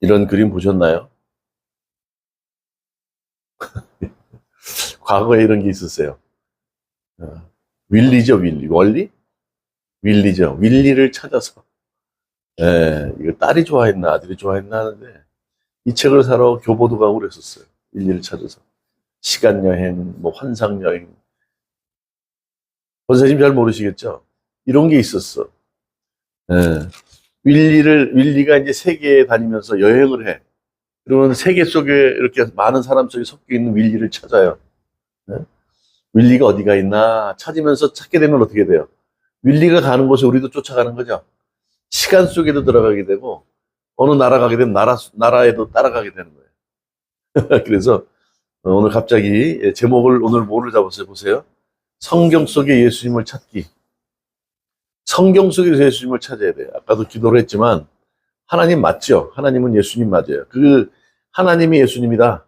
이런 그림 보셨나요? 과거에 이런 게 있었어요. 윌리죠, 윌리. 원리? 윌리죠. 윌리를 찾아서. 이거 딸이 좋아했나, 아들이 좋아했나 하는데, 이 책을 사러 교보도 가고 그랬었어요. 윌리를 찾아서. 시간여행, 뭐, 환상여행. 선생님 잘 모르시겠죠? 이런 게 있었어. 예. 윌리가 이제 세계에 다니면서 여행을 해. 그러면 세계 속에 이렇게 많은 사람 속에 섞여 있는 윌리를 찾아요. 예? 윌리가 어디가 있나 찾으면서 찾게 되면 어떻게 돼요? 윌리가 가는 곳에 우리도 쫓아가는 거죠. 시간 속에도 들어가게 되고, 어느 나라 가게 되면 나라에도 따라가게 되는 거예요. 그래서 오늘 갑자기 제목을 오늘 뭐를 잡았어요? 보세요. 성경 속에 예수님을 찾기. 성경 속에서 예수님을 찾아야 돼요. 아까도 기도를 했지만, 하나님 맞죠? 하나님은 예수님 맞아요. 그 하나님이 예수님이다.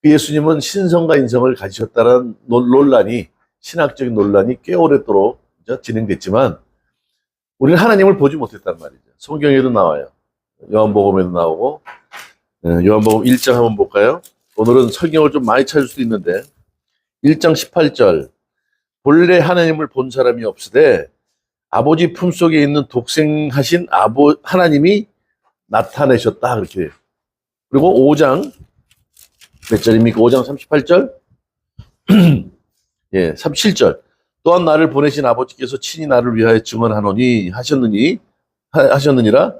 그 예수님은 신성과 인성을 가지셨다는 논란이, 신학적인 논란이 꽤 오랫도록 진행됐지만, 우리는 하나님을 보지 못했단 말이죠. 성경에도 나와요. 요한복음에도 나오고, 요한복음 1장 한번 볼까요? 오늘은 성경을 좀 많이 찾을 수도 있는데, 1장 18절, 본래 하나님을 본 사람이 없으되 아버지 품속에 있는 독생하신 하나님이 나타내셨다. 그렇게 해요. 그리고 5장, 몇 절입니까? 5장 38절? 예, 37절. 또한 나를 보내신 아버지께서 친히 나를 위하여 증언하노니 하셨느니라.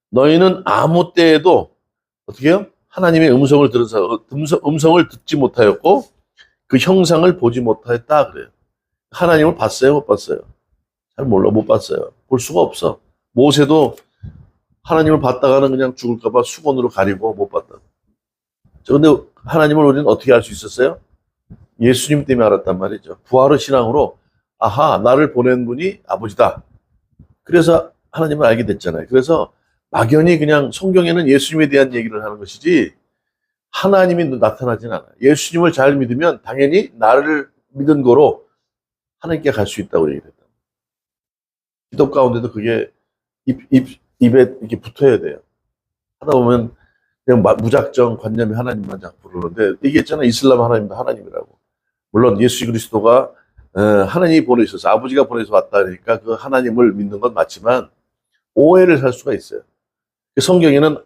너희는 아무 때에도 어떻게 해요? 하나님의 음성을 음성을 듣지 못하였고 그 형상을 보지 못하였다 그래요. 하나님을 봤어요? 못 봤어요? 잘 몰라, 못 봤어요. 볼 수가 없어. 모세도 하나님을 봤다가는 그냥 죽을까봐 수건으로 가리고 못 봤다. 그런데 하나님을 우리는 어떻게 알 수 있었어요? 예수님 때문에 알았단 말이죠. 부활의 신앙으로 아하, 나를 보낸 분이 아버지다. 그래서 하나님을 알게 됐잖아요. 그래서 막연히 그냥 성경에는 예수님에 대한 얘기를 하는 것이지 하나님이 나타나진 않아요. 예수님을 잘 믿으면 당연히 나를 믿은 거로 하나님께 갈 수 있다고 얘기를 했다. 기도 가운데도 그게 입에 이렇게 붙어야 돼요. 하다 보면 그냥 무작정 관념이 하나님만 자꾸 부르는데 얘기했잖아요. 이슬람 하나님도 하나님이라고. 물론 예수 그리스도가 하나님이 보내셔서 아버지가 보내서 왔다 그러니까 그 하나님을 믿는 건 맞지만 오해를 살 수가 있어요. 성경에는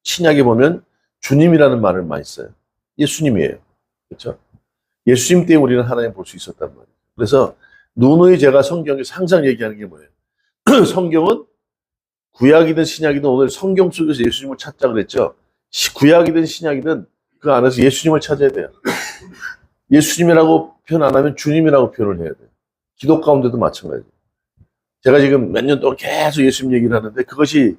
신약에 보면 주님이라는 말을 많이 써요. 예수님이에요. 그렇죠? 예수님 때문에 우리는 하나님 볼 수 있었단 말이에요. 그래서 누누이 제가 성경에서 항상 얘기하는 게 뭐예요? 성경은 구약이든 신약이든 오늘 성경 속에서 예수님을 찾자 그랬죠. 구약이든 신약이든 그 안에서 예수님을 찾아야 돼요. 예수님이라고 표현 안 하면 주님이라고 표현을 해야 돼요. 기도 가운데도 마찬가지예요. 제가 지금 몇 년 동안 계속 예수님 얘기를 하는데 그것이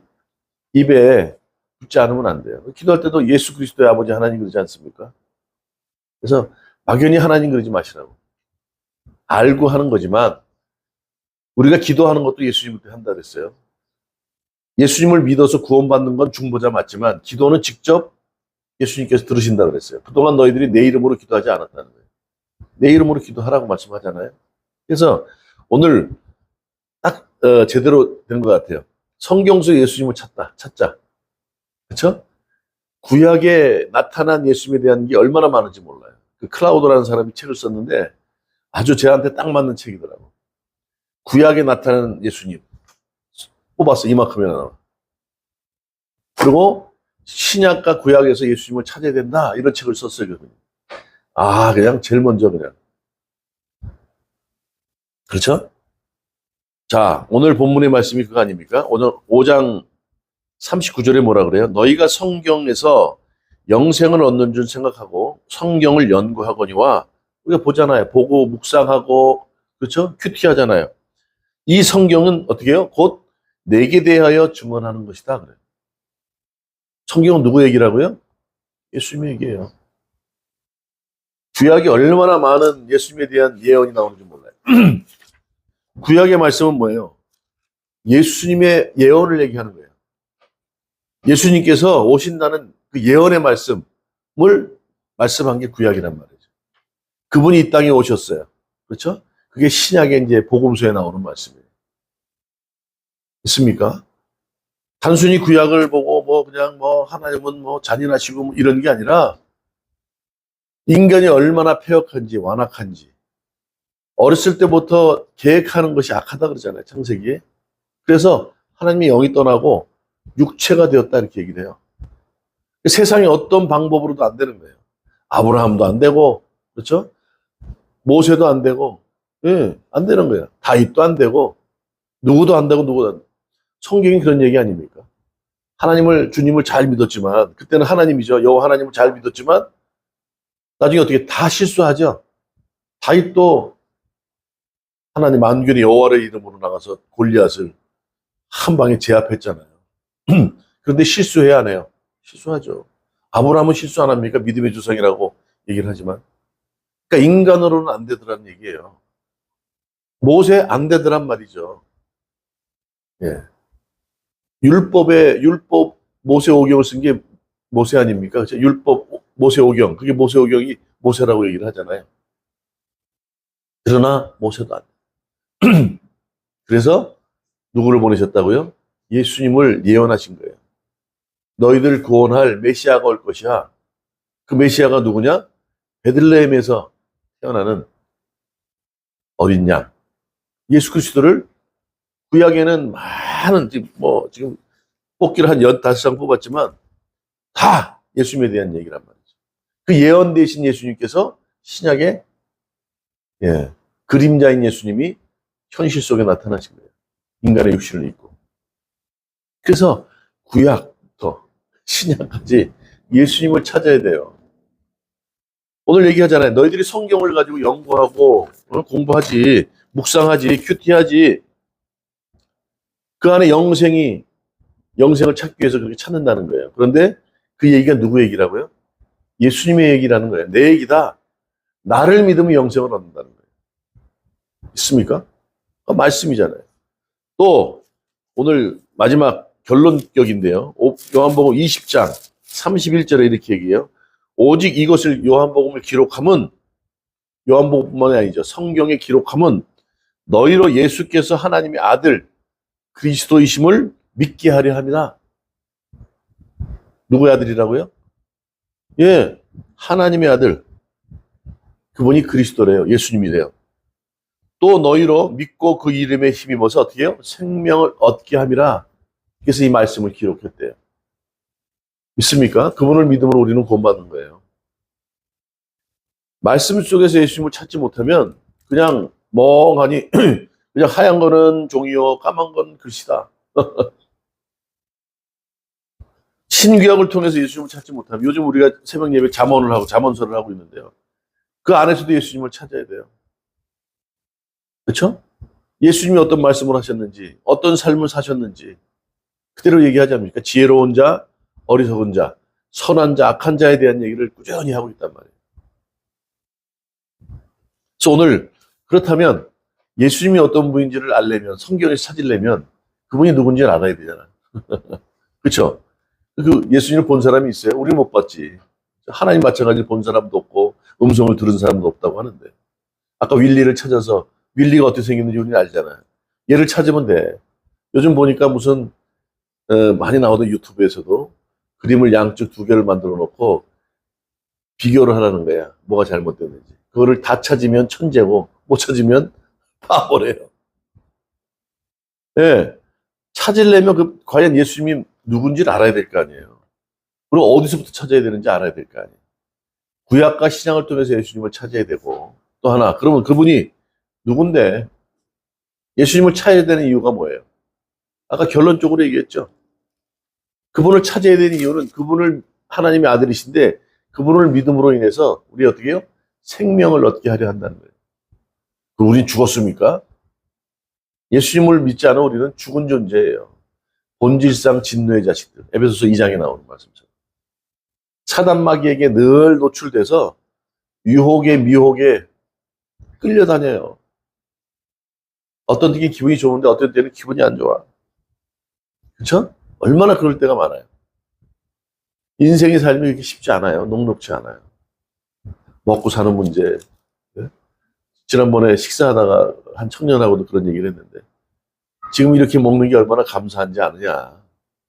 입에 붙지 않으면 안 돼요. 기도할 때도 예수 그리스도의 아버지 하나님 그러지 않습니까? 그래서 막연히 하나님 그러지 마시라고. 알고 하는 거지만 우리가 기도하는 것도 예수님한테 한다 그랬어요. 예수님을 믿어서 구원받는 건 중보자 맞지만 기도는 직접 예수님께서 들으신다 그랬어요. 그동안 너희들이 내 이름으로 기도하지 않았다는 거예요. 내 이름으로 기도하라고 말씀하잖아요. 그래서 오늘 딱 제대로 된 것 같아요. 성경 속 예수님을 찾자. 그렇죠? 구약에 나타난 예수님에 대한 게 얼마나 많은지 몰라요. 그 클라우드라는 사람이 책을 썼는데 아주 저한테 딱 맞는 책이더라고. 구약에 나타난 예수님 뽑았어. 이만큼이나 나와. 그리고 신약과 구약에서 예수님을 찾아야 된다. 이런 책을 썼어요. 그냥 제일 먼저 그냥. 그렇죠? 자, 오늘 본문의 말씀이 그거 아닙니까? 오늘 5장 39절에 뭐라 그래요? 너희가 성경에서 영생을 얻는 줄 생각하고 성경을 연구하거니와 우리가 보잖아요. 보고 묵상하고 그렇죠? 큐티하잖아요. 이 성경은 어떻게 해요? 곧 내게 대하여 증언하는 것이다 그래요. 성경은 누구 얘기라고요? 예수님 얘기예요. 구약이 얼마나 많은 예수님에 대한 예언이 나오는지 몰라요. 구약의 말씀은 뭐예요? 예수님의 예언을 얘기하는 거예요. 예수님께서 오신다는 그 예언의 말씀을 말씀한 게 구약이란 말이죠. 그분이 이 땅에 오셨어요. 그렇죠? 그게 신약의 이제 복음서에 나오는 말씀이에요. 있습니까? 단순히 구약을 보고 그냥 뭐 하나님은 뭐 잔인하시고 뭐 이런 게 아니라 인간이 얼마나 패역한지 완악한지 어렸을 때부터 계획하는 것이 악하다 그러잖아요. 창세기에. 그래서 하나님의 영이 떠나고 육체가 되었다 이렇게 얘기를 해요. 세상에 어떤 방법으로도 안 되는 거예요. 아브라함도 안 되고, 그렇죠? 모세도 안 되고, 예, 안 되는 거예요. 다윗도 안 되고, 누구도 안 되고, 누구도 안 되고. 성경이 그런 얘기 아닙니까? 하나님을, 주님을 잘 믿었지만, 그때는 하나님이죠. 여호와 하나님을 잘 믿었지만, 나중에 어떻게 다 실수하죠? 다윗도 하나님 만군의 여호와의 이름으로 나가서 골리앗을 한 방에 제압했잖아요. 그런데 실수해야 안 해요? 실수하죠. 아브라함은 실수 안 합니까? 믿음의 조상이라고 얘기를 하지만. 그러니까 인간으로는 안 되더라는 얘기예요. 모세 안 되더란 말이죠. 예. 율법 모세오경을 쓴 게 모세 아닙니까? 그렇죠? 율법 모세오경. 그게 모세오경이 모세라고 얘기를 하잖아요. 그러나 모세도 안 돼. 그래서 누구를 보내셨다고요? 예수님을 예언하신 거예요. 너희들 구원할 메시아가 올 것이야. 그 메시아가 누구냐? 베들레헴에서 태어나는 어린 양. 예수 그리스도를 구약에는 많은 지금 뽑기를 한 15장 뽑았지만 다 예수님에 대한 얘기란 말이죠. 그 예언되신 예수님께서 신약에 그림자인 예수님이 현실 속에 나타나신 거예요. 인간의 육신을 입고. 그래서 구약부터 신약까지 예수님을 찾아야 돼요. 오늘 얘기하잖아요. 너희들이 성경을 가지고 연구하고 공부하지, 묵상하지, 큐티하지. 그 안에 영생을 찾기 위해서 그렇게 찾는다는 거예요. 그런데 그 얘기가 누구 얘기라고요? 예수님의 얘기라는 거예요. 내 얘기다. 나를 믿으면 영생을 얻는다는 거예요. 있습니까? 말씀이잖아요. 또 오늘 마지막 결론격인데요. 요한복음 20장 31절에 이렇게 얘기해요. 오직 이것을 요한복음을 기록함은 요한복음만이 아니죠. 성경에 기록함은 너희로 예수께서 하나님의 아들 그리스도이심을 믿게 하려 함이라. 누구의 아들이라고요? 예, 하나님의 아들. 그분이 그리스도래요. 예수님이래요. 또 너희로 믿고 그 이름에 힘입어서 어떻게 해요? 생명을 얻게 함이라. 그래서 이 말씀을 기록했대요. 믿습니까? 그분을 믿음으로 우리는 구원받는 거예요. 말씀 속에서 예수님을 찾지 못하면 그냥 멍하니 그냥 하얀 거는 종이요 까만 건 글씨다. 신구약을 통해서 예수님을 찾지 못하면 요즘 우리가 새벽 예배 잠언을 하고 잠언서를 하고 있는데요. 그 안에서도 예수님을 찾아야 돼요. 그렇죠? 예수님이 어떤 말씀을 하셨는지, 어떤 삶을 사셨는지 그대로 얘기하자니까 지혜로운 자, 어리석은 자, 선한 자, 악한 자에 대한 얘기를 꾸준히 하고 있단 말이에요. 그래서 오늘 그렇다면 예수님이 어떤 분인지를 알려면, 성경에서 찾으려면 그분이 누군지를 알아야 되잖아요. 그렇죠? 그 예수님을 본 사람이 있어요? 우리 못 봤지. 하나님 마찬가지로 본 사람도 없고 음성을 들은 사람도 없다고 하는데 아까 윌리를 찾아서 윌리가 어떻게 생겼는지 우리는 알잖아요. 얘를 찾으면 돼. 요즘 보니까 무슨 많이 나오던 유튜브에서도 그림을 양쪽 두 개를 만들어 놓고 비교를 하라는 거야. 뭐가 잘못됐는지. 그거를 다 찾으면 천재고 못 찾으면 바보래요. 예. 찾으려면 과연 예수님이 누군지를 알아야 될 거 아니에요. 그리고 어디서부터 찾아야 되는지 알아야 될 거 아니에요. 구약과 신약을 통해서 예수님을 찾아야 되고 또 하나 그러면 그분이 누군데 예수님을 찾아야 되는 이유가 뭐예요? 아까 결론적으로 얘기했죠. 그분을 찾아야 되는 이유는 그분을 하나님의 아들이신데 그분을 믿음으로 인해서 우리 어떻게 해요? 생명을 얻게 하려 한다는 거예요. 우린 죽었습니까? 예수님을 믿지 않아 우리는 죽은 존재예요. 본질상 진노의 자식들. 에베소서 2장에 나오는 말씀처럼. 사단 마귀에게 늘 노출돼서 유혹에 미혹에 끌려다녀요. 어떤 때는 기분이 좋은데 어떤 때는 기분이 안 좋아. 그렇죠? 얼마나 그럴 때가 많아요. 인생의 삶이 이렇게 쉽지 않아요. 녹록지 않아요. 먹고 사는 문제. 네? 지난번에 식사하다가 한 청년하고도 그런 얘기를 했는데 지금 이렇게 먹는 게 얼마나 감사한지 아느냐.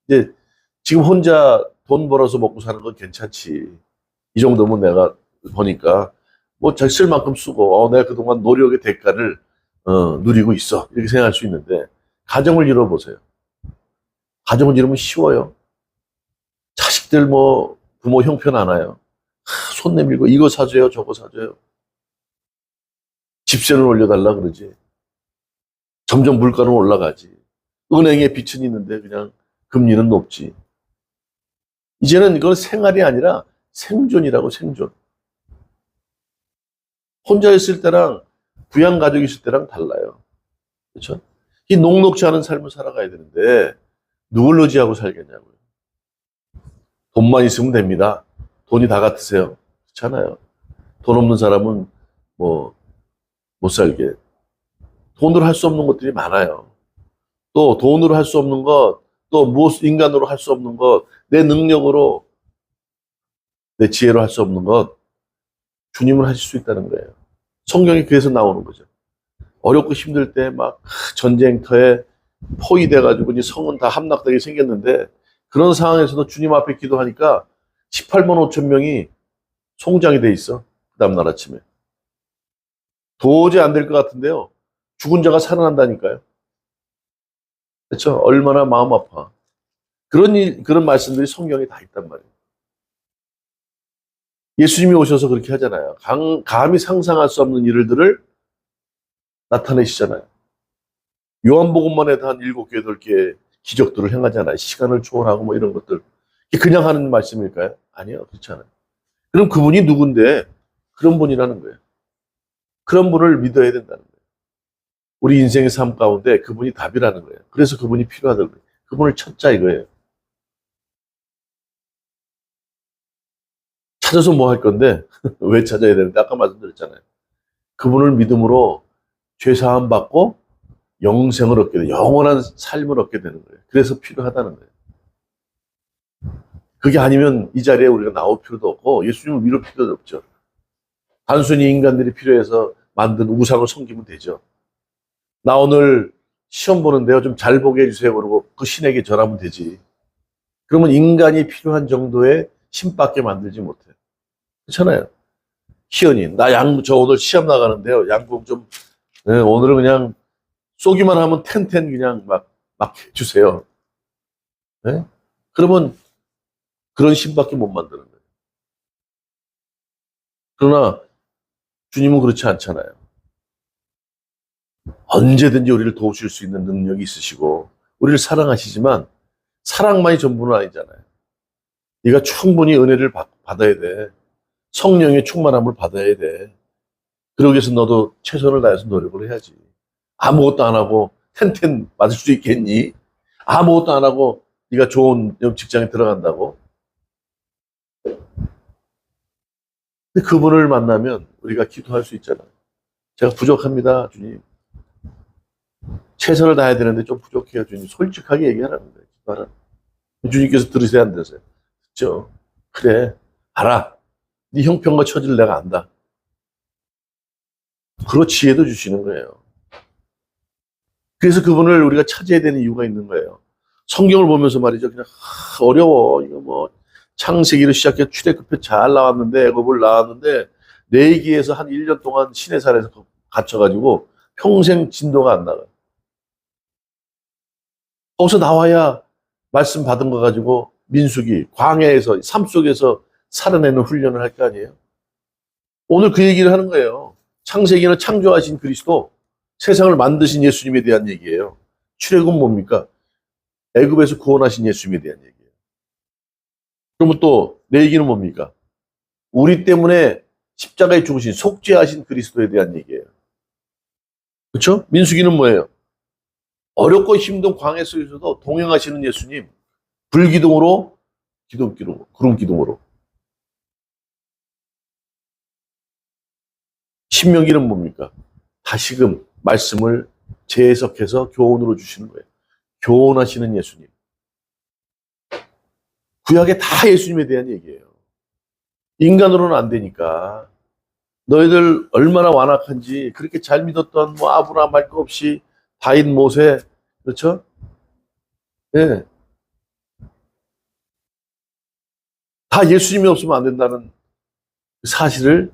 이제 지금 혼자 돈 벌어서 먹고 사는 건 괜찮지. 이 정도면 내가 보니까 뭐 잘 쓸 만큼 쓰고 내가 그동안 노력의 대가를 누리고 있어. 이렇게 생각할 수 있는데 가정을 이뤄보세요. 가정을 이루면 쉬워요. 자식들 뭐 부모 형편하나요? 손 내밀고 이거 사줘요, 저거 사줘요. 집세는 올려달라 그러지. 점점 물가는 올라가지. 은행에 빚은 있는데 그냥 금리는 높지. 이제는 이건 생활이 아니라 생존이라고, 생존. 혼자 있을 때랑 부양 가족이 있을 때랑 달라요. 그렇죠? 이 녹록지 않은 삶을 살아가야 되는데 누굴 의지하고 살겠냐고요. 돈만 있으면 됩니다. 돈이 다 같으세요. 그렇잖아요. 돈 없는 사람은 뭐 못 살게. 돈으로 할 수 없는 것들이 많아요. 또 돈으로 할 수 없는 것, 또 무엇 인간으로 할 수 없는 것, 내 능력으로, 내 지혜로 할 수 없는 것, 주님은 하실 수 있다는 거예요. 성경이 그래서 나오는 거죠. 어렵고 힘들 때 막 전쟁터에 포위돼가지고 이제 성은 다 함락되게 생겼는데 그런 상황에서도 주님 앞에 기도하니까 18만 5천 명이 송장이 돼 있어. 그 다음날 아침에. 도저히 안 될 것 같은데요. 죽은 자가 살아난다니까요. 그렇죠? 얼마나 마음 아파. 그런 말씀들이 성경에 다 있단 말이에요. 예수님이 오셔서 그렇게 하잖아요. 감히 상상할 수 없는 일들을 나타내시잖아요. 요한복음만 해도 한 7개, 8개 기적들을 행하잖아요. 시간을 초월하고 뭐 이런 것들. 그냥 하는 말씀일까요? 아니요. 그렇지 않아요. 그럼 그분이 누군데? 그런 분이라는 거예요. 그런 분을 믿어야 된다는 거예요. 우리 인생의 삶 가운데 그분이 답이라는 거예요. 그래서 그분이 필요하다는 거예요. 그분을 찾자 이거예요. 찾아서 뭐 할 건데 왜 찾아야 되는데 아까 말씀드렸잖아요. 그분을 믿음으로 죄사함 받고 영생을 얻게 돼, 영원한 삶을 얻게 되는 거예요. 그래서 필요하다는 거예요. 그게 아니면 이 자리에 우리가 나올 필요도 없고 예수님을 믿을 필요도 없죠. 단순히 인간들이 필요해서 만든 우상을 섬기면 되죠. 나 오늘 시험 보는데요. 좀 잘 보게 해주세요. 그러고 그 신에게 절하면 되지. 그러면 인간이 필요한 정도의 힘밖에 만들지 못해요. 그렇잖아요. 희연이, 저 오늘 시험 나가는데요. 양궁 좀, 네, 오늘은 그냥 쏘기만 하면 텐텐 그냥 막 해주세요. 네? 그러면 그런 힘밖에 못 만드는 거예요. 그러나 주님은 그렇지 않잖아요. 언제든지 우리를 도우실 수 있는 능력이 있으시고 우리를 사랑하시지만 사랑만이 전부는 아니잖아요. 네가 충분히 은혜를 받아야 돼. 성령의 충만함을 받아야 돼. 그러기 위해서 너도 최선을 다해서 노력을 해야지. 아무것도 안 하고 텐텐 맞을 수 있겠니? 아무것도 안 하고 네가 좋은 직장에 들어간다고? 근데 그분을 만나면 우리가 기도할 수 있잖아요. 제가 부족합니다, 주님. 최선을 다해야 되는데 좀 부족해요, 주님. 솔직하게 얘기하라는 거예요. 기도하라. 주님께서 들으세요, 안 들으세요? 듣죠? 그래, 알아. 네 형편과 처지를 내가 안다. 그런 지혜도 주시는 거예요. 그래서 그분을 우리가 찾아야 되는 이유가 있는 거예요. 성경을 보면서 말이죠. 그냥 어려워. 이거 뭐 창세기로 시작해 출애굽해 잘 나왔는데 애굽을 나왔는데 레위기에서 한 1년 동안 시내산에서 갇혀가지고 평생 진도가 안 나가요. 거기서 나와야 말씀 받은 거 가지고 민수기 광야에서 삶 속에서 살아내는 훈련을 할 거 아니에요. 오늘 그 얘기를 하는 거예요. 창세기는 창조하신 그리스도, 세상을 만드신 예수님에 대한 얘기예요. 출애굽은 뭡니까? 애굽에서 구원하신 예수님에 대한 얘기예요. 그러면 또 레위기는 뭡니까? 우리 때문에 십자가에 죽으신 속죄하신 그리스도에 대한 얘기예요. 그렇죠? 민수기는 뭐예요? 어렵고 힘든 광야 속에서도 동행하시는 예수님, 불기둥으로 기둥기로 구름 기둥으로. 신명기는 뭡니까? 다시금 말씀을 재해석해서 교훈으로 주시는 거예요. 교훈하시는 예수님. 구약에 다 예수님에 대한 얘기예요. 인간으로는 안 되니까. 너희들 얼마나 완악한지 그렇게 잘 믿었던 뭐 아브라함 할 거 없이 다윗 모세, 그렇죠? 예. 다 예수님이 없으면 안 된다는 사실을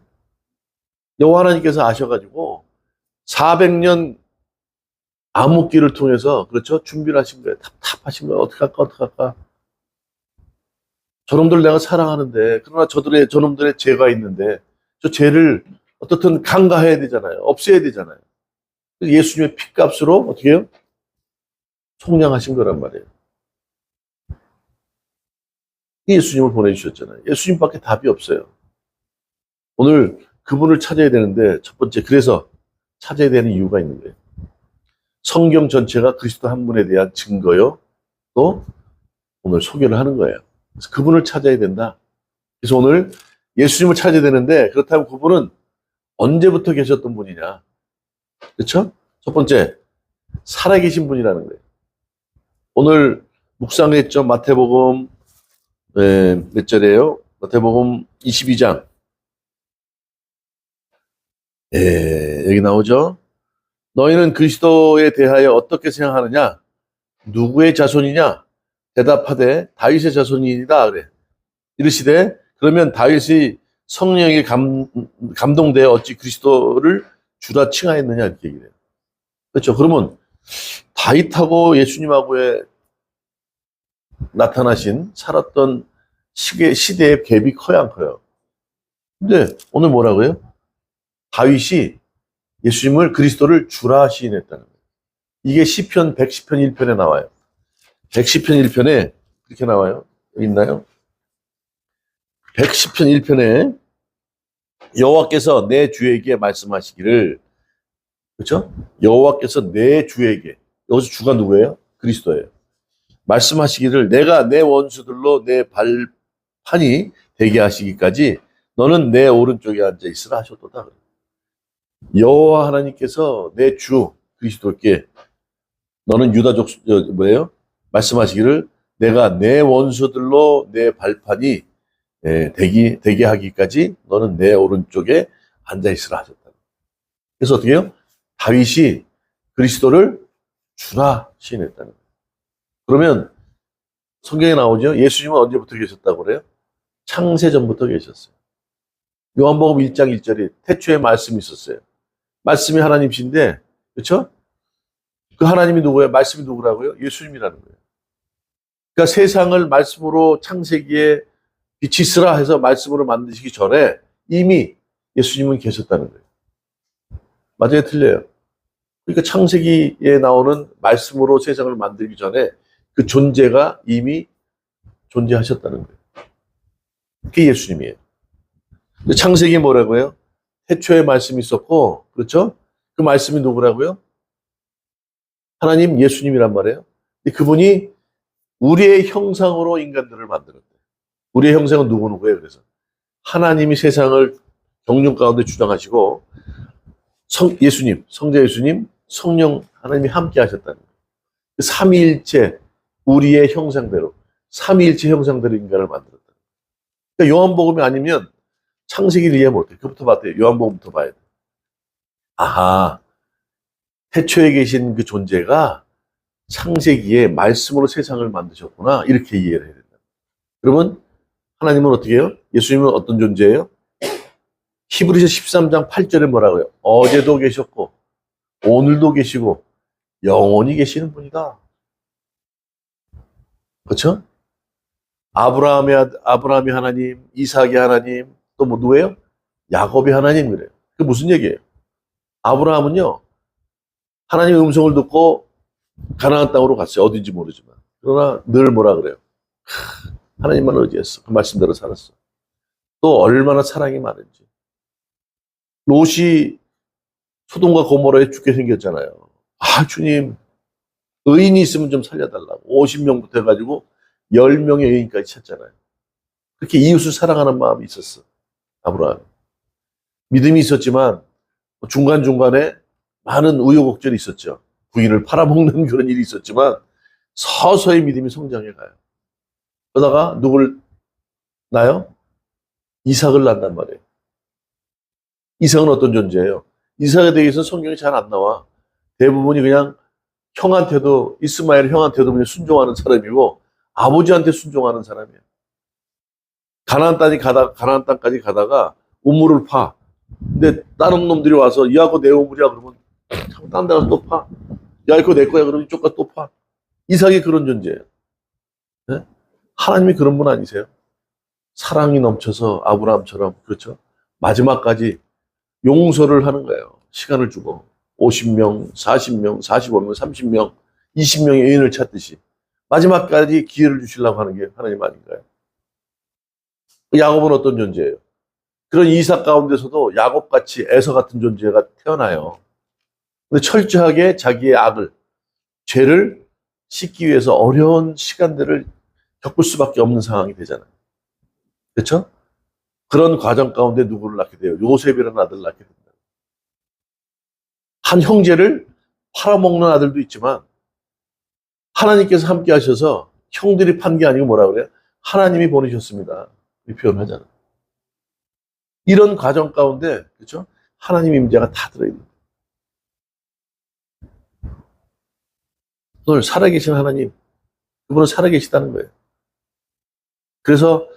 여호와 하나님께서 아셔가지고 400년 암흑기를 통해서 그렇죠? 준비를 하신 거예요. 답답하신 거예요. 어떡할까? 저놈들 내가 사랑하는데 그러나 저놈들의 죄가 있는데 저 죄를 어떻든 간과해야 되잖아요. 없애야 되잖아요. 예수님의 피값으로 어떻게 해요? 속량하신 거란 말이에요. 예수님을 보내주셨잖아요. 예수님밖에 답이 없어요. 오늘 그분을 찾아야 되는데 첫 번째 그래서 찾아야 되는 이유가 있는 거예요. 성경 전체가 그리스도 한 분에 대한 증거요. 또 오늘 소개를 하는 거예요. 그래서 그분을 찾아야 된다. 그래서 오늘 예수님을 찾아야 되는데 그렇다면 그분은 언제부터 계셨던 분이냐. 그렇죠? 첫 번째 살아계신 분이라는 거예요. 오늘 묵상했죠. 마태복음 몇 절이에요? 마태복음 22장. 여기 나오죠. 너희는 그리스도에 대하여 어떻게 생각하느냐? 누구의 자손이냐? 대답하되 다윗의 자손이다 그래. 이르시되 그러면 다윗이 성령에 감동되어 어찌 그리스도를 주라 칭하였느냐 이렇게 얘기해요. 그렇죠. 그러면 다윗하고 예수님하고의 나타나신 살았던 시대의 갭이 커요, 안 커요? 근데 오늘 뭐라고요? 다윗이 예수님을 그리스도를 주라 시인했다는 거예요. 이게 시편 110편 1편에 나와요. 110편 1편에 이렇게 나와요. 여기 있나요? 110편 1편에 여호와께서 내 주에게 말씀하시기를, 그렇죠? 여호와께서 내 주에게, 여기서 주가 누구예요? 그리스도예요. 말씀하시기를 내가 내 원수들로 내 발판이 되게 하시기까지 너는 내 오른쪽에 앉아 있으라 하셨도다. 여호와 하나님께서 내 주 그리스도께 너는 유다족 뭐예요? 말씀하시기를 내가 내 원수들로 내 발판이 되게 하기까지 너는 내 오른쪽에 앉아 있으라 하셨다. 그래서 어떻게 해요? 다윗이 그리스도를 주라 시인했다는 거예요. 그러면 성경에 나오죠. 예수님은 언제부터 계셨다고 그래요? 창세전부터 계셨어요. 요한복음 1장 1절에 태초에 말씀이 있었어요. 말씀이 하나님이신데, 그렇죠? 그 하나님이 누구예요? 말씀이 누구라고요? 예수님이라는 거예요. 그러니까 세상을 말씀으로 창세기에 빛이 있으라 해서 말씀으로 만드시기 전에 이미 예수님은 계셨다는 거예요. 맞아요? 틀려요? 그러니까 창세기에 나오는 말씀으로 세상을 만들기 전에 그 존재가 이미 존재하셨다는 거예요. 그게 예수님이에요. 창세기에 뭐라고 해요? 태초에 말씀이 있었고, 그렇죠? 그 말씀이 누구라고요? 하나님 예수님이란 말이에요. 근데 그분이 우리의 형상으로 인간들을 만들었대요. 우리의 형상은 누구예요? 그래서 하나님이 세상을 경륜 가운데 주장하시고 예수님, 성자 예수님, 성령 하나님이 함께 하셨다는 거예요. 그 삼위일체 우리의 형상대로 삼위일체 형상대로 인간을 만들었다. 그러니까 요한복음이 아니면 창세기를 이해 못해. 그부터 봐야 돼요. 요한복음부터 봐야 돼. 아하, 태초에 계신 그 존재가 창세기에 말씀으로 세상을 만드셨구나. 이렇게 이해를 해야 된다. 그러면 하나님은 어떻게 해요? 예수님은 어떤 존재예요? 히브리서 13장 8절에 뭐라고 해요? 어제도 계셨고 오늘도 계시고 영원히 계시는 분이다. 그렇죠? 아브라함의 하나님, 이삭의 하나님, 또 뭐 누구예요? 야곱의 하나님 그래요. 그게 무슨 얘기예요? 아브라함은요, 하나님의 음성을 듣고 가나안 땅으로 갔어요. 어딘지 모르지만. 그러나 늘 뭐라 그래요? 하나님만 의지했어. 그 말씀대로 살았어. 또 얼마나 사랑이 많은지. 롯이 소돔과 고모라에 죽게 생겼잖아요. 아, 주님, 의인이 있으면 좀 살려달라고. 50명부터 해가지고 10명의 의인까지 찾잖아요. 그렇게 이웃을 사랑하는 마음이 있었어. 아브라함. 믿음이 있었지만 중간중간에 많은 우여곡절이 있었죠. 부인을 팔아먹는 그런 일이 있었지만 서서히 믿음이 성장해 가요. 그러다가 누굴 낳아요? 이삭을 낳는단 말이에요. 이삭은 어떤 존재예요? 이삭에 대해서 성경이 잘 안 나와. 대부분이 그냥 형한테도, 이스마엘 형한테도 그냥 순종하는 사람이고 아버지한테 순종하는 사람이에요. 가나안 땅까지 가다가 우물을 파. 근데 다른 놈들이 와서 야, 그거 내 우물이야 그러면 딴 데 가서 또 파. 야, 이거 내 거야 그러면 이쪽 가서 또 파. 이삭이 그런 존재예요. 네? 하나님이 그런 분 아니세요? 사랑이 넘쳐서 아브라함처럼, 그렇죠? 마지막까지 용서를 하는 거예요. 시간을 주고 50명, 40명, 45명, 30명, 20명의 의인을 찾듯이 마지막까지 기회를 주시려고 하는 게 하나님 아닌가요? 야곱은 어떤 존재예요? 그런 이삭 가운데서도 야곱같이 에서 같은 존재가 태어나요. 근데 철저하게 자기의 악을, 죄를 씻기 위해서 어려운 시간들을 겪을 수밖에 없는 상황이 되잖아요. 그렇죠? 그런 과정 가운데 누구를 낳게 돼요? 요셉이라는 아들을 낳게 됩니다. 한 형제를 팔아먹는 아들도 있지만 하나님께서 함께 하셔서 형들이 판 게 아니고 뭐라 그래요? 하나님이 보내셨습니다. 이 표현을 하잖아요. 이런 과정 가운데, 그렇죠? 하나님 임재가 다 들어있는 거예요. 오늘 살아계신 하나님, 그분은 살아계시다는 거예요. 그래서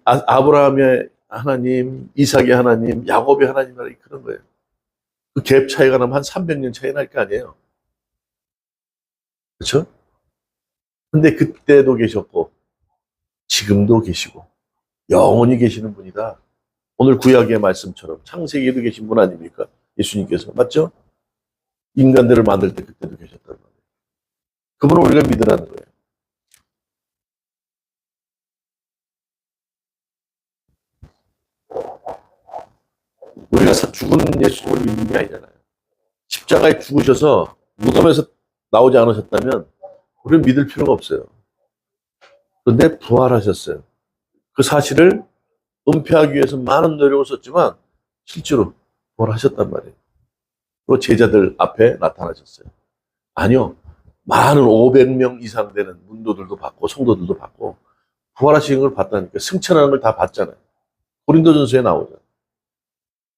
아브라함의 하나님, 이삭의 하나님, 야곱의 하나님이라 그런 거예요. 그 갭 차이가 나면 한 300년 차이 날 거 아니에요. 그렇죠? 근데 그때도 계셨고 지금도 계시고 영원히 계시는 분이다. 오늘 구약의 말씀처럼 창세기에도 계신 분 아닙니까? 예수님께서. 맞죠? 인간들을 만들 때 그때도 계셨단 말이에요. 그분을 우리가 믿으라는 거예요. 우리가 죽은 예수님을 믿는 게 아니잖아요. 십자가에 죽으셔서 무덤에서 나오지 않으셨다면 우리는 믿을 필요가 없어요. 그런데 부활하셨어요. 그 사실을 은폐하기 위해서 많은 노력을 썼지만 실제로 부활하셨단 말이에요. 그리고 제자들 앞에 나타나셨어요. 아니요. 많은 500명 이상 되는 문도들도 받고 성도들도 받고 부활하신 걸 봤다니까. 승천하는 걸 다 봤잖아요. 고린도전서에 나오죠.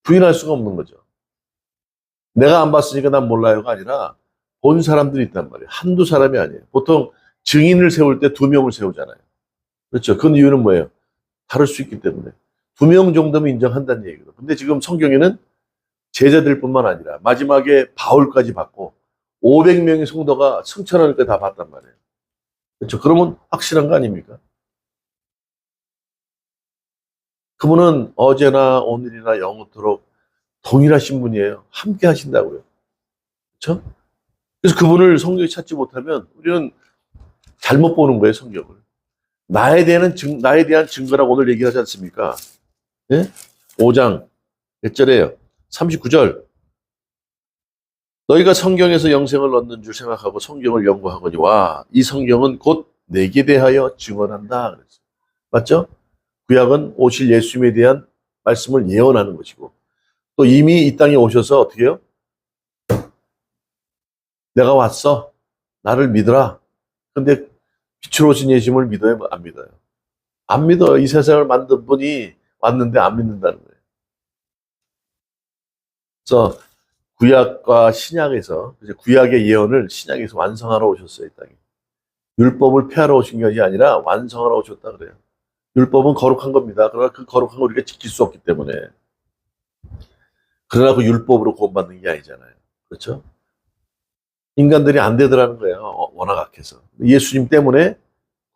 부인할 수가 없는 거죠. 내가 안 봤으니까 난 몰라요가 아니라 본 사람들이 있단 말이에요. 한두 사람이 아니에요. 보통 증인을 세울 때 2명을 세우잖아요. 그렇죠. 그 이유는 뭐예요? 다를 수 있기 때문에. 2명 정도면 인정한다는 얘기거든요. 근데 지금 성경에는 제자들뿐만 아니라 마지막에 바울까지 받고 500명의 성도가 승천하는 걸 다 봤단 말이에요. 그렇죠. 그러면 확실한 거 아닙니까? 그분은 어제나 오늘이나 영원토록 동일하신 분이에요. 함께 하신다고요. 그렇죠? 그래서 그분을 성경에 찾지 못하면 우리는 잘못 보는 거예요, 성경을. 나에 대한 증거라고 오늘 얘기하지 않습니까? 예? 5장 몇 절이에요? 39절. 너희가 성경에서 영생을 얻는 줄 생각하고 성경을 연구하거니와 이 성경은 곧 내게 대하여 증언한다. 그랬어요. 맞죠? 구약은 오실 예수님에 대한 말씀을 예언하는 것이고 또 이미 이 땅에 오셔서 어떻게 해요? 내가 왔어. 나를 믿어라. 근데 빛으로 오신 예수님을 믿어요? 안 믿어요? 안 믿어요. 이 세상을 만든 분이 왔는데 안 믿는다는 거예요. 그래서 구약과 신약에서 구약의 예언을 신약에서 완성하러 오셨어요. 이 땅에. 율법을 폐하러 오신 것이 아니라 완성하러 오셨다 그래요. 율법은 거룩한 겁니다. 그러나 그 거룩한 걸 우리가 지킬 수 없기 때문에. 그러나 그 율법으로 구원받는 게 아니잖아요. 그렇죠? 인간들이 안 되더라는 거예요. 워낙 악해서. 예수님 때문에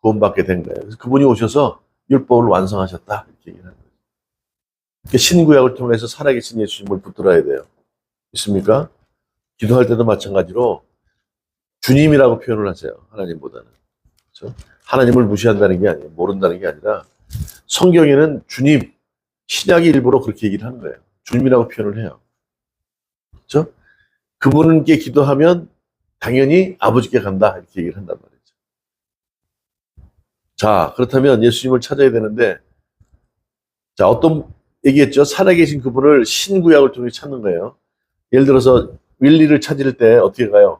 구원받게 된 거예요. 그래서 그분이 오셔서 율법을 완성하셨다. 이렇게 얘기를 하는 거예요. 신구약을 통해서 살아계신 예수님을 붙들어야 돼요. 있습니까? 기도할 때도 마찬가지로 주님이라고 표현을 하세요. 하나님보다는. 그렇죠? 하나님을 무시한다는 게 아니에요. 모른다는 게 아니라 성경에는 주님, 신약이 일부러 그렇게 얘기를 하는 거예요. 주님이라고 표현을 해요. 그렇죠? 그분께 기도하면 당연히 아버지께 간다. 이렇게 얘기를 한단 말이죠. 자, 그렇다면 예수님을 찾아야 되는데, 자, 어떤 얘기했죠? 살아계신 그분을 신구약을 통해 찾는 거예요. 예를 들어서 윌리를 찾을 때 어떻게 가요?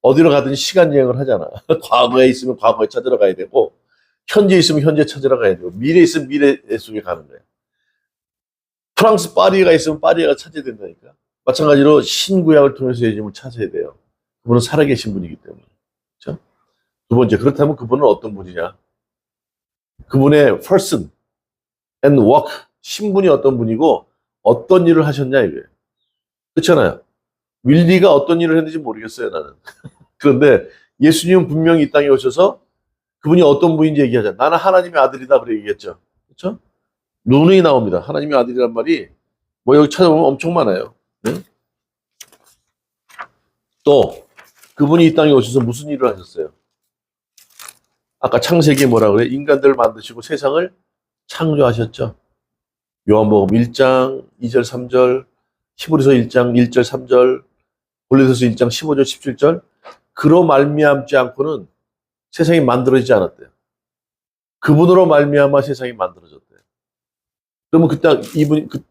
어디로 가든지 시간 여행을 하잖아. 과거에 있으면 과거에 찾으러 가야 되고, 현재에 있으면 현재 찾으러 가야 되고, 미래에 있으면 미래 속에 가는 거예요. 프랑스 파리가 있으면 파리가 찾아야 된다니까. 마찬가지로 신구약을 통해서 예수님을 찾아야 돼요. 그분은 살아계신 분이기 때문에. 그렇죠? 두 번째, 그렇다면 그분은 어떤 분이냐? 그분의 person, and work. 신분이 어떤 분이고 어떤 일을 하셨냐 이거예요. 그렇잖아요. 윌리가 어떤 일을 했는지 모르겠어요, 나는. 그런데 예수님은 분명히 이 땅에 오셔서 그분이 어떤 분인지 얘기하자. 나는 하나님의 아들이다 그래 얘기했죠. 그렇죠? 누누이 나옵니다. 하나님의 아들이란 말이 뭐 여기 찾아보면 엄청 많아요. 네? 또 그분이 이 땅에 오셔서 무슨 일을 하셨어요? 아까 창세기에 뭐라 그래? 인간들을 만드시고 세상을 창조하셨죠. 요한복음 1장 2절 3절, 히브리서 1장 1절 3절, 골로새서 1장 15절 17절. 그로 말미암지 않고는 세상이 만들어지지 않았대요. 그분으로 말미암아 세상이 만들어졌대요. 그러면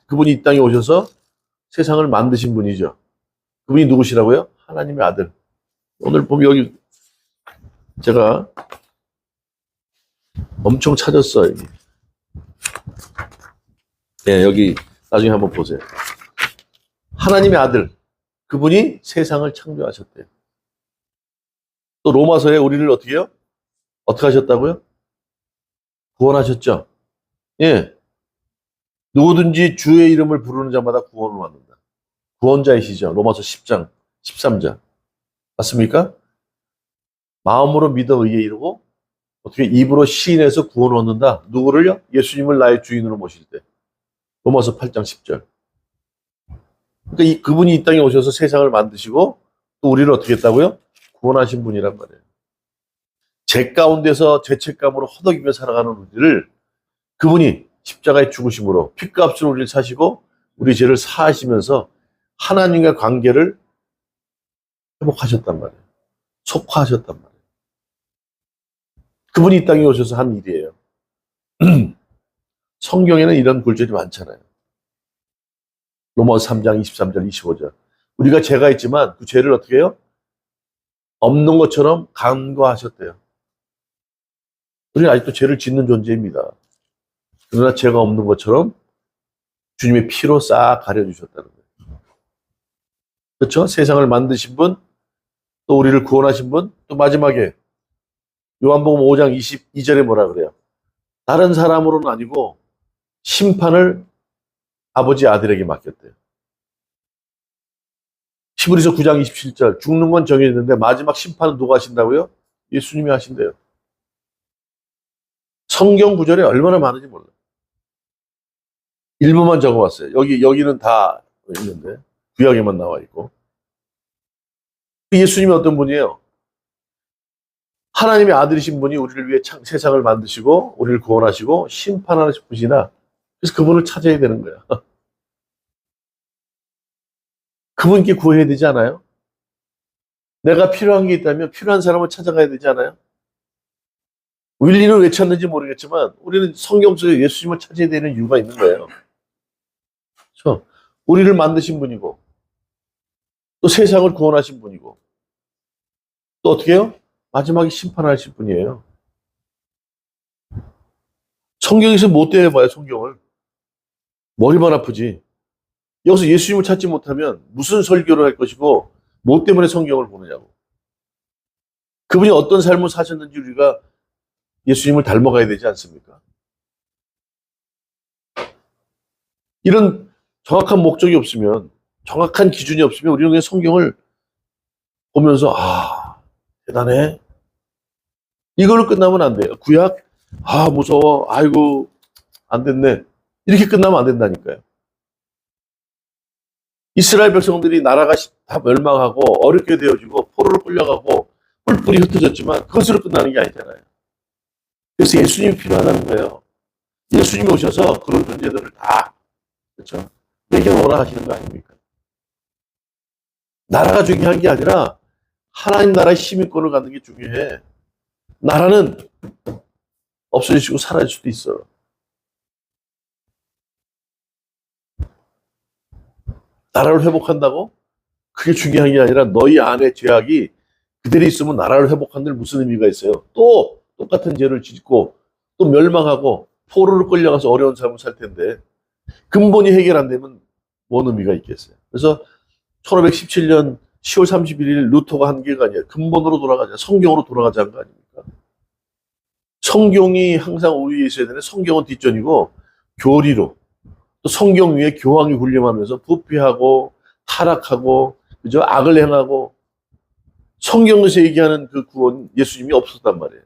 그분이 이 땅에 오셔서 세상을 만드신 분이죠. 그분이 누구시라고요? 하나님의 아들. 오늘 보면 여기 제가 엄청 찾았어요. 네, 여기 나중에 한번 보세요. 하나님의 아들. 그분이 세상을 창조하셨대요. 또 로마서에 우리를 어떻게 해요? 어떻게 하셨다고요? 구원하셨죠. 예. 누구든지 주의 이름을 부르는 자마다 구원을 받는다. 구원자이시죠. 로마서 10장, 13절. 맞습니까? 마음으로 믿어 의에 이르고 어떻게 입으로 시인해서 구원을 얻는다. 누구를요? 예수님을 나의 주인으로 모실 때. 로마서 8장 10절. 그러니까 그분이 이 땅에 오셔서 세상을 만드시고 또 우리를 어떻게 했다고요? 구원하신 분이란 말이에요. 죄 가운데서 죄책감으로 허덕이며 살아가는 우리를 그분이 십자가의 죽으심으로 핏값으로 우리를 사시고 우리 죄를 사하시면서 하나님과 관계를 회복하셨단 말이에요. 속화하셨단 말이에요. 그분이 이 땅에 오셔서 한 일이에요. 성경에는 이런 굴절이 많잖아요. 로마서 3장 23절 25절. 우리가 죄가 있지만 그 죄를 어떻게 해요? 없는 것처럼 간과하셨대요. 우리는 아직도 죄를 짓는 존재입니다. 그러나 죄가 없는 것처럼 주님의 피로 싹 가려주셨다는 거예요. 그렇죠? 세상을 만드신 분, 또 우리를 구원하신 분, 또 마지막에 요한복음 5장 22절에 뭐라 그래요? 다른 사람으로는 아니고 심판을 아버지 아들에게 맡겼대요. 히브리서 9장 27절 죽는 건 정해졌는데 마지막 심판은 누가 하신다고요? 예수님이 하신대요. 성경 구절에 얼마나 많은지 몰라요. 일부만 적어봤어요. 여기는 다 있는데 구약에만 나와 있고. 예수님이 어떤 분이에요? 하나님의 아들이신 분이 우리를 위해 세상을 만드시고 우리를 구원하시고 심판하신 분이나 그래서 그분을 찾아야 되는 거야. 그분께 구해야 되지 않아요? 내가 필요한 게 있다면 필요한 사람을 찾아가야 되지 않아요? 윌리는 왜 찾는지 모르겠지만 우리는 성경 속에 예수님을 찾아야 되는 이유가 있는 거예요. 그렇죠? 우리를 만드신 분이고 또 세상을 구원하신 분이고 또 어떻게 해요? 마지막에 심판하실 분이에요. 성경에서 못 대해봐요, 성경을. 머리만 아프지. 여기서 예수님을 찾지 못하면 무슨 설교를 할 것이고 뭐 때문에 성경을 보느냐고. 그분이 어떤 삶을 사셨는지 우리가 예수님을 닮아가야 되지 않습니까? 이런 정확한 목적이 없으면, 정확한 기준이 없으면 우리는 그냥 성경을 보면서 대단해. 이걸로 끝나면 안 돼요. 구약? 무서워. 아이고 안 됐네. 이렇게 끝나면 안 된다니까요. 이스라엘 백성들이 나라가 다 멸망하고 어렵게 되어지고 포로로 끌려가고 뿔뿔이 흩어졌지만 그것으로 끝나는 게 아니잖아요. 그래서 예수님이 필요하다는 거예요. 예수님이 오셔서 그런 문제들을 다 그렇죠? 해결하라 하시는 거 아닙니까? 나라가 중요한 게 아니라 하나님 나라의 시민권을 갖는 게 중요해. 나라는 없어지시고 사라질 수도 있어. 나라를 회복한다고? 그게 중요한 게 아니라 너희 안에 죄악이 그대로 있으면 나라를 회복한들 무슨 의미가 있어요? 또 똑같은 죄를 짓고 또 멸망하고 포로로 끌려가서 어려운 삶을 살 텐데 근본이 해결 안 되면 뭔 의미가 있겠어요? 그래서 1517년 10월 31일 루터가 한 게가 아니에요. 근본으로 돌아가자. 성경으로 돌아가자는 거 아닙니까? 성경이 항상 우위에 있어야 되는데 성경은 뒷전이고 교리로, 또 성경 위에 교황이 훈련하면서 부패하고 타락하고, 그죠? 악을 행하고, 성경에서 얘기하는 그 구원, 예수님이 없었단 말이에요.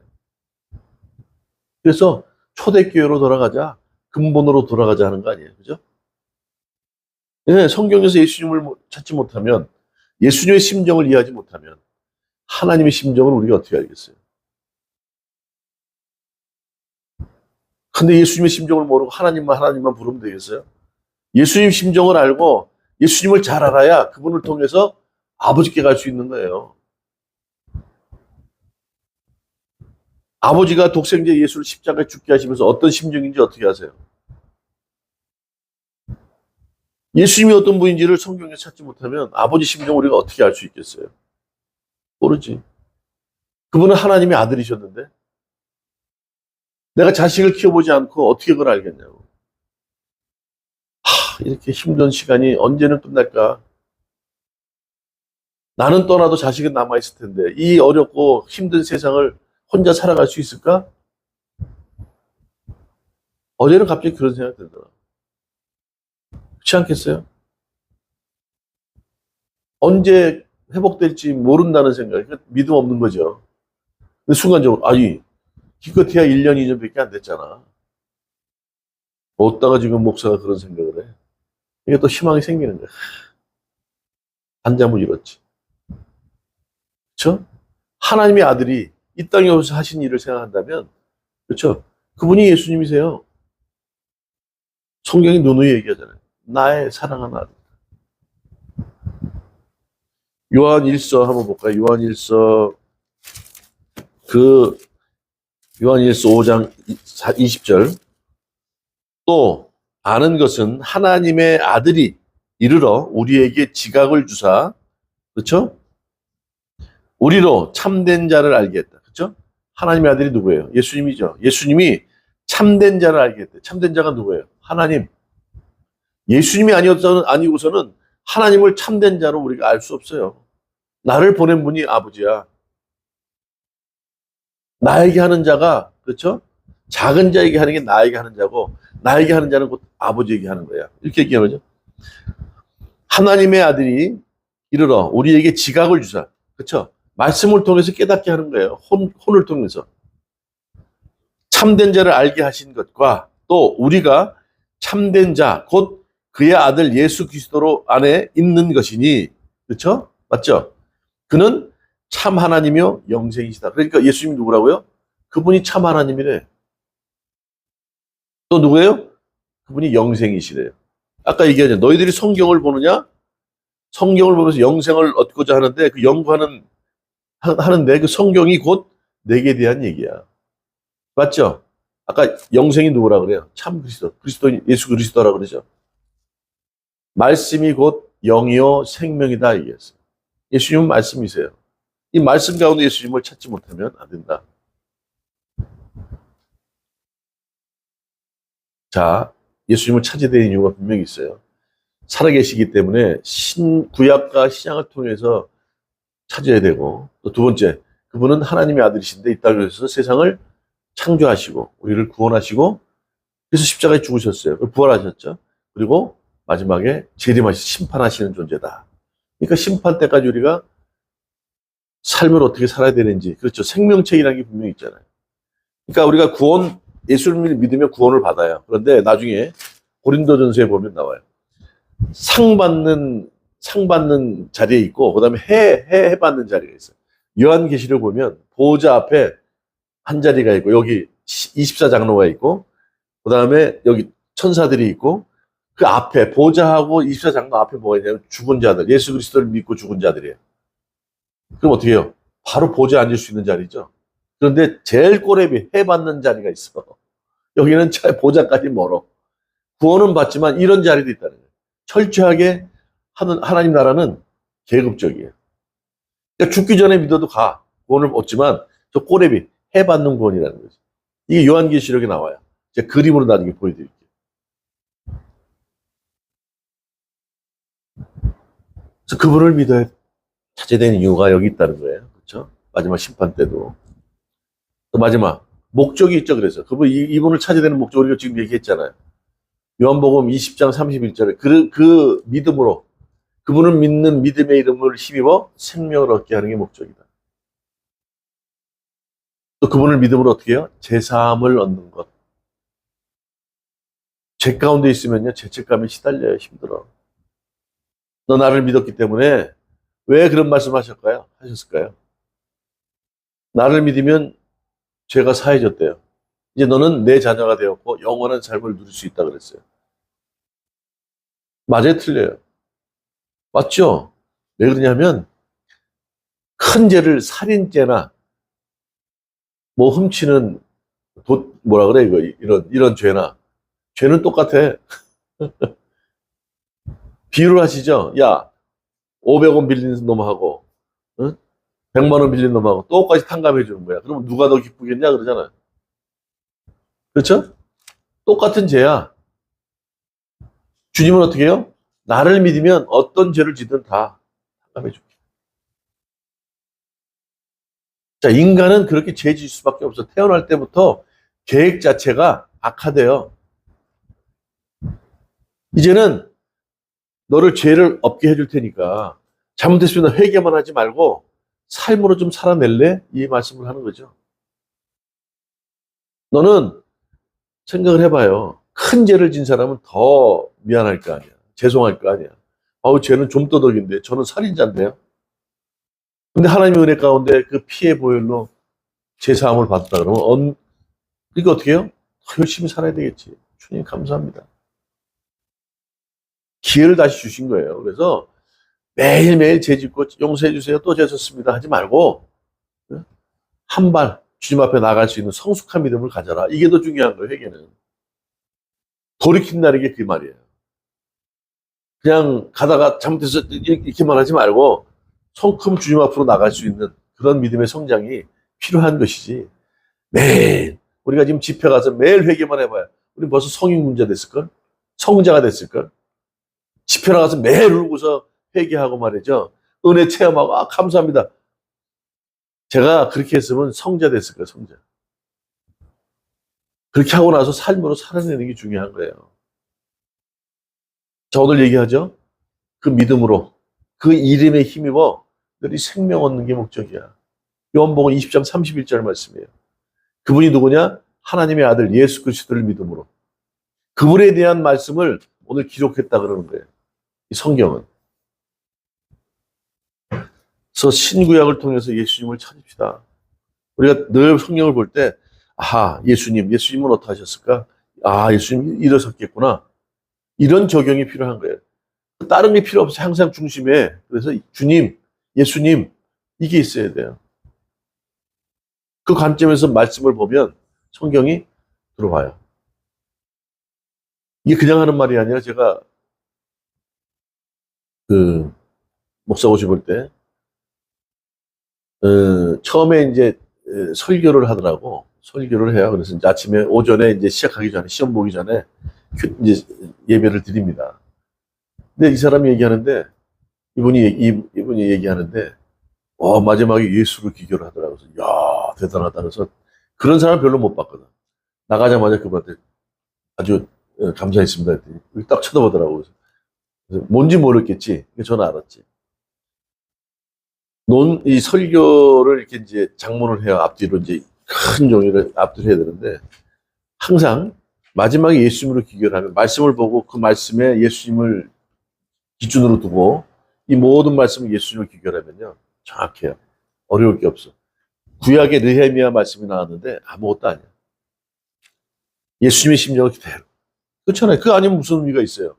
그래서 초대교회로 돌아가자, 근본으로 돌아가자 하는 거 아니에요. 그죠? 네, 성경에서 예수님을 찾지 못하면, 예수님의 심정을 이해하지 못하면, 하나님의 심정을 우리가 어떻게 알겠어요? 근데 예수님의 심정을 모르고 하나님만 부르면 되겠어요? 예수님 심정을 알고 예수님을 잘 알아야 그분을 통해서 아버지께 갈 수 있는 거예요. 아버지가 독생자 예수를 십자가에 죽게 하시면서 어떤 심정인지 어떻게 아세요? 예수님이 어떤 분인지를 성경에 찾지 못하면 아버지 심정을 우리가 어떻게 알 수 있겠어요? 모르지. 그분은 하나님의 아들이셨는데 내가 자식을 키워보지 않고 어떻게 그걸 알겠냐고. 이렇게 힘든 시간이 언제는 끝날까? 나는 떠나도 자식은 남아있을 텐데 이 어렵고 힘든 세상을 혼자 살아갈 수 있을까? 어제는 갑자기 그런 생각이 들더라. 그렇지 않겠어요? 언제 회복될지 모른다는 생각, 믿음 없는 거죠. 근데 순간적으로, 기껏해야 1년, 2년밖에 안 됐잖아. 어디다가 지금 목사가 그런 생각을 해? 이게 또 희망이 생기는 거야. 반자문 이렇지. 그렇죠? 하나님의 아들이 이 땅에 오셔서 하신 일을 생각한다면, 그렇죠? 그분이 예수님이세요. 성경이 누누이 얘기하잖아요. 나의 사랑하는 아들. 요한 1서 한번 볼까요? 요한 1서 요한 1서 5장 20절. 또 아는 것은 하나님의 아들이 이르러 우리에게 지각을 주사, 그렇죠? 우리로 참된 자를 알게 했다. 그렇죠? 하나님의 아들이 누구예요? 예수님이죠. 예수님이 참된 자를 알게 했대. 참된 자가 누구예요? 하나님. 예수님이 아니고서는 하나님을 참된 자로 우리가 알 수 없어요. 나를 보낸 분이 아버지야. 나에게 하는 자가, 그렇죠? 작은 자에게 하는 게 나에게 하는 자고, 나에게 하는 자는 곧 아버지에게 하는 거야. 이렇게 얘기하는 거죠. 하나님의 아들이 이르러 우리에게 지각을 주사. 그렇죠? 말씀을 통해서 깨닫게 하는 거예요. 혼을 통해서. 참된 자를 알게 하신 것과 또 우리가 참된 자, 곧 그의 아들 예수 그리스도로 안에 있는 것이니, 그렇죠? 맞죠? 그는 참 하나님이요 영생이시다. 그러니까 예수님이 누구라고요? 그분이 참 하나님이래. 또 누구예요? 그분이 영생이시래요. 아까 얘기하죠. 너희들이 성경을 보느냐? 성경을 보면서 영생을 얻고자 하는데 그 하는데 그 성경이 곧 내게 대한 얘기야. 맞죠? 아까 영생이 누구라 그래요? 참 그리스도 예수 그리스도라 그러죠. 말씀이 곧 영이요 생명이다 얘기했어요. 예수님은 말씀이세요. 이 말씀 가운데 예수님을 찾지 못하면 안 된다. 자, 예수님을 찾아야 되는 이유가 분명히 있어요. 살아계시기 때문에 구약과 신약을 통해서 찾아야 되고, 또 두 번째, 그분은 하나님의 아들이신데 이 땅에서 세상을 창조하시고 우리를 구원하시고 그래서 십자가에 죽으셨어요. 부활하셨죠. 그리고 마지막에 재림하시 심판하시는 존재다. 그러니까 심판 때까지 우리가 삶을 어떻게 살아야 되는지, 그렇죠. 생명책이라는 게 분명히 있잖아요. 그러니까 우리가 예수를 믿으면 구원을 받아요. 그런데 나중에 고린도전서에 보면 나와요. 상 받는 자리에 있고, 그 다음에 해 받는 자리가 있어요. 요한계시록 보면 보호자 앞에 한 자리가 있고, 여기 24장로가 있고, 그 다음에 여기 천사들이 있고, 그 앞에 보호자하고 24장로 앞에 뭐가 있냐면 죽은 자들, 예수 그리스도를 믿고 죽은 자들이에요. 그럼 어떻게 해요? 바로 보호자에 앉을 수 있는 자리죠. 그런데 제일 꼬레비 해 받는 자리가 있어. 여기는 보호자까지 멀어. 구원은 받지만 이런 자리도 있다는 거예요. 철저하게 하나님 나라는 계급적이에요. 그러니까 죽기 전에 믿어도 구원을 얻지만 저 꼬레비 해 받는 구원이라는 거죠. 이게 요한계시록에 나와요. 제가 그림으로 나중에 보여드릴게요. 그래서 그분을 믿어야 찾아야 되는 이유가 여기 있다는 거예요. 그렇죠? 마지막 심판 때도. 또 마지막 목적이 있죠. 그래서 이분을 찾아야 되는 목적 우리가 지금 얘기했잖아요. 요한복음 20장 31절에 그 믿음으로 그분을 믿는 믿음의 이름을 힘입어 생명을 얻게 하는 게 목적이다. 또 그분을 믿음으로 어떻게 해요? 제사함을 얻는 것. 죄 가운데 있으면요, 죄책감에 시달려요. 힘들어. 너 나를 믿었기 때문에 왜 그런 말씀 하셨을까요? 나를 믿으면 죄가 사해졌대요. 이제 너는 내 자녀가 되었고 영원한 삶을 누릴 수 있다 그랬어요. 맞아요, 틀려요? 맞죠? 왜 그러냐면 큰 죄를 살인죄나 뭐 훔치는 뭐라 그래 이거 이런 죄나 죄는 똑같아. 비유를 하시죠. 야, 500원 빌린 놈하고 응? 100만 원 빌린 놈하고 똑같이 탕감해 주는 거야. 그러면 누가 더 기쁘겠냐 그러잖아요. 그렇죠? 똑같은 죄야. 주님은 어떻게 해요? 나를 믿으면 어떤 죄를 지든 다 탕감해 줄게. 자, 인간은 그렇게 죄 지을 수밖에 없어. 태어날 때부터 계획 자체가 악화돼요. 이제는 너를 죄를 없게 해줄 테니까 잘못했으면 회개만 하지 말고 삶으로 좀 살아낼래? 이 말씀을 하는 거죠. 너는 생각을 해봐요. 큰 죄를 진 사람은 더 미안할 거 아니야. 죄송할 거 아니야. 아우, 죄는 좀도덕인데 저는 살인자인데요. 근데 하나님의 은혜 가운데 그 피해 보혈로 제사함을 받았다 그러면 그러니까 어떻게 해요? 더 열심히 살아야 되겠지. 주님 감사합니다. 기회를 다시 주신 거예요. 그래서 매일매일 죄 짓고 용서해 주세요. 또 죄졌습니다. 하지 말고 한 발 주님 앞에 나갈 수 있는 성숙한 믿음을 가져라. 이게 더 중요한 거예요. 회개는. 돌이킨다는 게 그 말이에요. 그냥 가다가 잘못해서 이렇게만 하지 말고 성큼 주님 앞으로 나갈 수 있는 그런 믿음의 성장이 필요한 것이지. 매일 우리가 지금 집회 가서 매일 회개만 해봐요. 우리 벌써 성인군자 됐을걸? 성자가 됐을걸? 집회 나가서 매일 울고서 회개하고 말이죠. 은혜 체험하고 감사합니다. 제가 그렇게 했으면 성자 됐을 거예요. 성자. 그렇게 하고 나서 삶으로 살아내는 게 중요한 거예요. 자, 오늘 얘기하죠. 그 믿음으로 그 이름에 힘입어 너희 생명 얻는 게 목적이야. 요한복음 20장 31절 말씀이에요. 그분이 누구냐? 하나님의 아들 예수 그리스도를 믿음으로. 그분에 대한 말씀을 오늘 기록했다 그러는 거예요. 이 성경은. 그래서 신구약을 통해서 예수님을 찾읍시다. 우리가 늘 성경을 볼 때, 예수님은 어떻게 하셨을까? 예수님이 일어섰겠구나. 이런 적용이 필요한 거예요. 다른 게 필요 없어요. 항상 중심에. 그래서 주님, 예수님, 이게 있어야 돼요. 그 관점에서 말씀을 보면 성경이 들어와요. 이게 그냥 하는 말이 아니라 제가 목사 오시 볼 때, 처음에 이제 설교를 하더라고. 설교를 해요. 그래서 이제 아침에 오전에 이제 시작하기 전에, 시험 보기 전에 이제 예배를 드립니다. 근데 이 사람이 얘기하는데, 이분이 얘기하는데, 마지막에 예수를 기교를 하더라고요. 야, 대단하다. 그래서 그런 사람 별로 못 봤거든. 나가자마자 그분한테 아주 감사했습니다. 했더니 딱 쳐다보더라고요. 그래서 뭔지 모르겠지. 저는 알았지. 이 설교를 이렇게 이제 장문을 해야 앞뒤로 이제 큰 종이를 앞뒤로 해야 되는데, 항상 마지막에 예수님으로 기교를 하면 말씀을 보고 그 말씀에 예수님을 기준으로 두고 이 모든 말씀을 예수님을 기교하면요. 정확해요. 어려울 게 없어. 구약의 느헤미야 말씀이 나왔는데 아무것도 아니야. 예수님의 심정을 그대로. 그렇잖아요. 그거 아니면 무슨 의미가 있어요.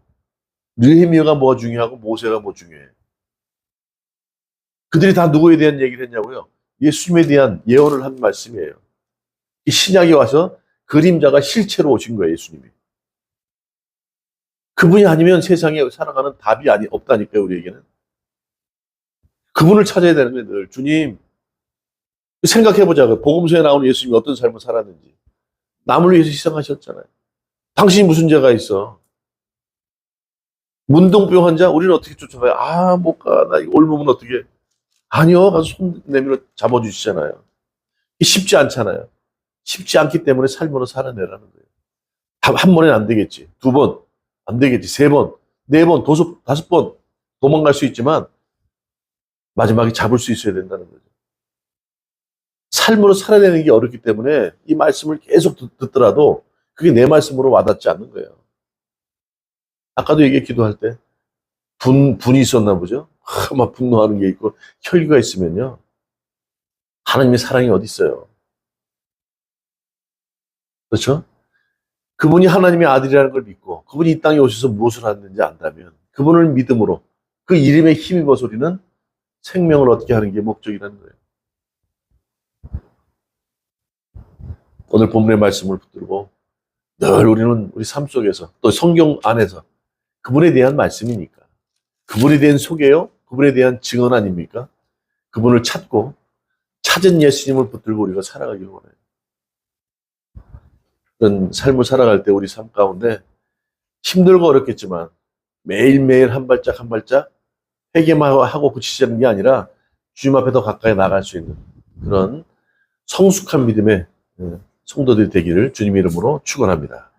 느헤미야가 뭐가 중요하고 모세가 뭐 중요해. 그들이 다 누구에 대한 얘기를 했냐고요? 예수님에 대한 예언을 한 말씀이에요. 이 신약에 와서 그림자가 실체로 오신 거예요. 예수님이. 그분이 아니면 세상에 살아가는 답이 없다니까요. 우리에게는. 그분을 찾아야 되는 거예요. 늘. 주님, 생각해보자고요. 복음서에 나오는 예수님이 어떤 삶을 살았는지. 남을 위해서 희생하셨잖아요. 당신이 무슨 죄가 있어? 문둥병 환자? 우리는 어떻게 쫓아가요? 못 가. 나 이거 옮으면 어떻게. 아니요. 가서 손 내밀어 잡아주시잖아요. 쉽지 않잖아요. 쉽지 않기 때문에 삶으로 살아내라는 거예요. 한 번엔 안 되겠지. 두 번, 안 되겠지. 3번, 4번, 5번 도망갈 수 있지만 마지막에 잡을 수 있어야 된다는 거죠. 삶으로 살아내는 게 어렵기 때문에 이 말씀을 계속 듣더라도 그게 내 말씀으로 와닿지 않는 거예요. 아까도 얘기 기도할 때 분이 있었나 보죠. 막 분노하는 게 있고 혈기가 있으면요. 하나님의 사랑이 어디 있어요? 그렇죠? 그분이 하나님의 아들이라는 걸 믿고 그분이 이 땅에 오셔서 무엇을 하는지 안다면 그분을 믿음으로 그 이름에 힘입어서 우리는 생명을 얻게 하는 게 목적이라는 거예요. 오늘 본문의 말씀을 붙들고 늘 우리는 우리 삶 속에서 또 성경 안에서 그분에 대한 말씀이니까 그분에 대한 소개요, 그분에 대한 증언 아닙니까? 그분을 찾고 찾은 예수님을 붙들고 우리가 살아가기를 원해요. 그런 삶을 살아갈 때 우리 삶 가운데 힘들고 어렵겠지만 매일매일 한 발짝 한 발짝 회개만 하고 그치자는 게 아니라 주님 앞에 더 가까이 나갈 수 있는 그런 성숙한 믿음의 성도들이 되기를 주님 이름으로 축원합니다.